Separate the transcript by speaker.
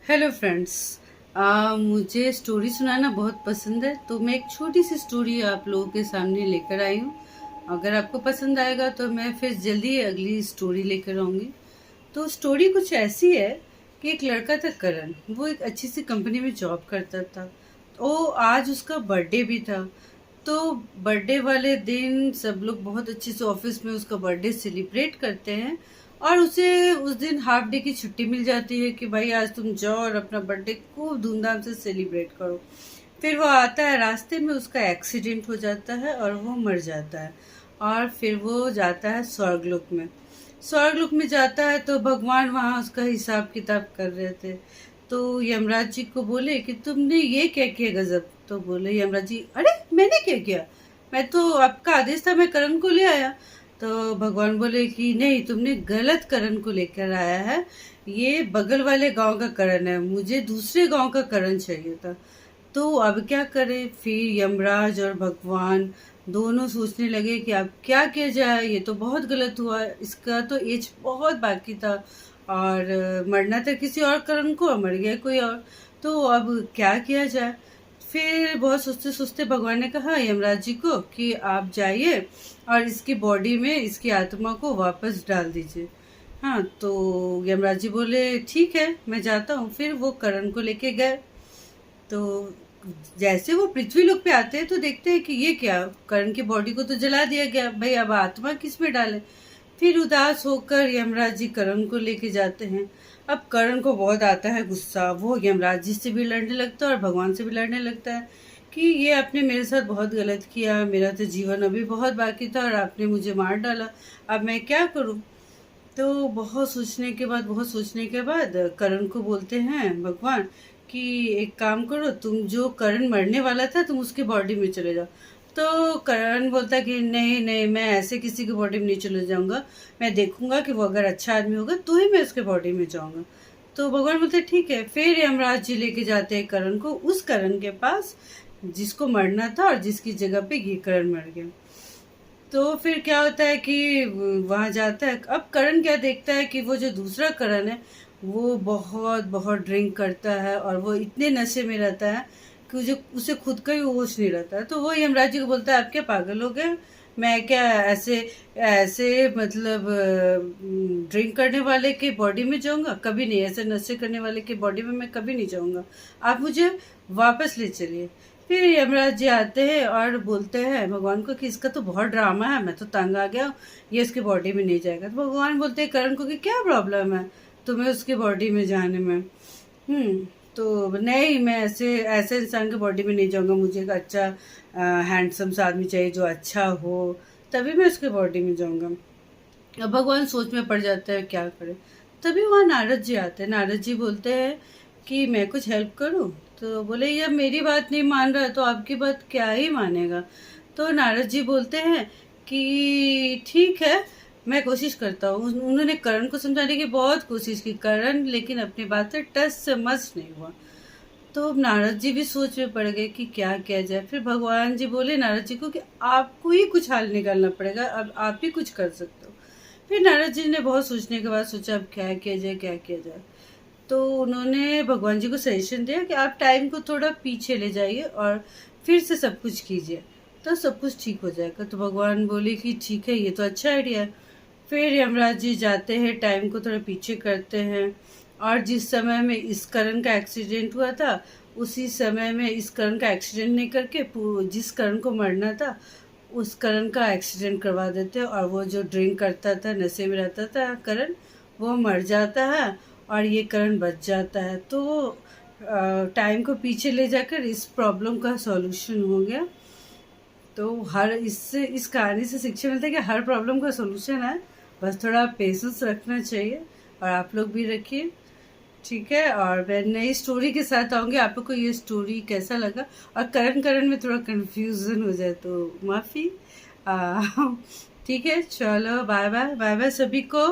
Speaker 1: Hello friends. मुझे story सुनाना बहुत पसंद है, तो मैं एक छोटी सी स्टोरी आप लोगों के सामने लेकर आई हूँ। अगर आपको पसंद आएगा तो मैं फिर जल्दी अगली स्टोरी लेकर आऊँगी। तो स्टोरी कुछ ऐसी है कि एक लड़का था करण, वो एक अच्छी सी कंपनी में जॉब करता था। तो आज उसका बर्थडे भी था। तो बर्थडे वाले दिन सब लोग बहुत अच्छे से ऑफिस में उसका बर्थडे सेलिब्रेट करते हैं, और उसे उस दिन हाफ डे की छुट्टी मिल जाती है कि भाई आज तुम जाओ और अपना बर्थडे खूब धूमधाम से सेलिब्रेट करो। फिर वो आता है, रास्ते में उसका एक्सीडेंट हो जाता है और वो मर जाता है। और फिर वो जाता है स्वर्गलोक में। स्वर्गलोक में जाता है तो भगवान वहाँ उसका हिसाब किताब कर रहे थे। तो यमराज जी को बोले कि तुमने ये क्या किया गजब। तो बोले यमराज जी, अरे मैंने क्या किया, मैं तो आपका आदेश था, मैं करण को ले आया। तो भगवान बोले कि नहीं, तुमने गलत करण को लेकर आया है। ये बगल वाले गांव का करण है, मुझे दूसरे गांव का करण चाहिए था। तो अब क्या करें। फिर यमराज और भगवान दोनों सोचने लगे कि अब क्या किया जाए, ये तो बहुत गलत हुआ, इसका तो एज बहुत बाकी था, और मरना था किसी और करण को और मर गया कोई और। तो अब क्या किया जाए। फिर बहुत सोचते सोचते भगवान ने कहा यमराज जी को कि आप जाइए और इसकी बॉडी में इसकी आत्मा को वापस डाल दीजिए। हाँ, तो यमराज जी बोले ठीक है, मैं जाता हूँ। फिर वो करण को लेके गए। तो जैसे वो पृथ्वी लोक पे आते हैं तो देखते हैं कि ये क्या, कर्ण की बॉडी को तो जला दिया गया, भाई अब आत्मा किस में डाले। फिर उदास होकर यमराज जी कर्ण को लेके जाते हैं। अब कर्ण को बहुत आता है गुस्सा, वो यमराज जी से भी लड़ने लगता है और भगवान से भी लड़ने लगता है कि ये आपने मेरे साथ बहुत गलत किया, मेरा तो जीवन अभी बहुत बाकी था और आपने मुझे मार डाला, अब मैं क्या करूं। तो बहुत सोचने के बाद करण को बोलते हैं भगवान कि एक काम करो, तुम जो करण मरने वाला था तुम उसके बॉडी में चले जाओ। तो करण बोलता है कि नहीं नहीं, मैं ऐसे किसी की बॉडी में नहीं चले जाऊंगा, मैं देखूंगा कि वो अगर अच्छा आदमी होगा तो ही मैं उसके बॉडी में जाऊंगा। तो भगवान बोलते ठीक है। फिर यमराज जी लेके जाते हैं करण को उस करण के पास जिसको मरना था और जिसकी जगह पे ये करण मर गया। तो फिर क्या होता है कि वहां जाता है। अब करण क्या देखता है कि वो जो दूसरा करण है वो बहुत बहुत ड्रिंक करता है और वो इतने नशे में रहता है कि उसे खुद का ही होश नहीं रहता है। तो वो यमराज जी को बोलता है आप क्या पागल हो गए, मैं क्या ऐसे ऐसे मतलब ड्रिंक करने वाले के बॉडी में जाऊंगा, कभी नहीं, ऐसे नशे करने वाले के बॉडी में मैं कभी नहीं जाऊंगा, आप मुझे वापस ले चलिए। फिर यमराज जी आते हैं और बोलते हैं भगवान को कि इसका तो बहुत ड्रामा है, मैं तो तंग आ गया हूँ, ये इसके बॉडी में नहीं जाएगा। तो भगवान बोलते हैं करण को कि क्या प्रॉब्लम है तुम्हें उसके बॉडी में जाने में। तो नहीं, मैं ऐसे ऐसे इंसान के बॉडी में नहीं जाऊंगा, मुझे एक अच्छा हैंडसम सा आदमी चाहिए जो अच्छा हो, तभी मैं उसके बॉडी में जाऊंगा। अब भगवान सोच में पड़ जाते हैं क्या करें। तभी वहाँ नारद जी आते हैं। नारद जी बोलते हैं कि मैं कुछ हेल्प करूं। तो बोले ये मेरी बात नहीं मान रहा है तो आपकी बात क्या ही मानेगा। तो नारद जी बोलते हैं कि ठीक है, मैं कोशिश करता हूँ। उन्होंने करण को समझाने की बहुत कोशिश की, करण लेकिन अपनी बात से टस से मस नहीं हुआ। तो अब नारद जी भी सोच में पड़ गए कि क्या किया जाए। फिर भगवान जी बोले नारद जी को कि आपको ही कुछ हाल निकालना पड़ेगा, अब आप ही कुछ कर सकते हो। फिर नारद जी ने बहुत सोचने के बाद सोचा अब क्या किया जाए, क्या किया जाए। तो उन्होंने भगवान जी को सजेशन दिया कि आप टाइम को थोड़ा पीछे ले जाइए और फिर से सब कुछ कीजिए, तो सब कुछ ठीक हो जाएगा। तो भगवान बोले कि ठीक है, ये तो अच्छा आइडिया है। फिर यमराज जी जाते हैं, टाइम को थोड़ा पीछे करते हैं, और जिस समय में इस करण का एक्सीडेंट हुआ था उसी समय में इस करण का एक्सीडेंट नहीं करके जिस करण को मरना था उस करण का एक्सीडेंट करवा देते हैं, और वो जो ड्रिंक करता था, नशे में रहता था करण, वो मर जाता है और ये करण बच जाता है। तो टाइम को पीछे ले जाकर इस प्रॉब्लम का सॉल्यूशन हो गया। तो हर इससे इस कहानी से शिक्षा मिलता है कि हर प्रॉब्लम का सॉल्यूशन है, बस थोड़ा पेशेंस रखना चाहिए, और आप लोग भी रखिए। ठीक है, और मैं नई स्टोरी के साथ आऊँगी। आप लोग को ये स्टोरी कैसा लगा, और करण करण में थोड़ा कंफ्यूजन हो जाए तो माफ़ी। ठीक है, चलो बाय बाय, बाय बाय सभी को।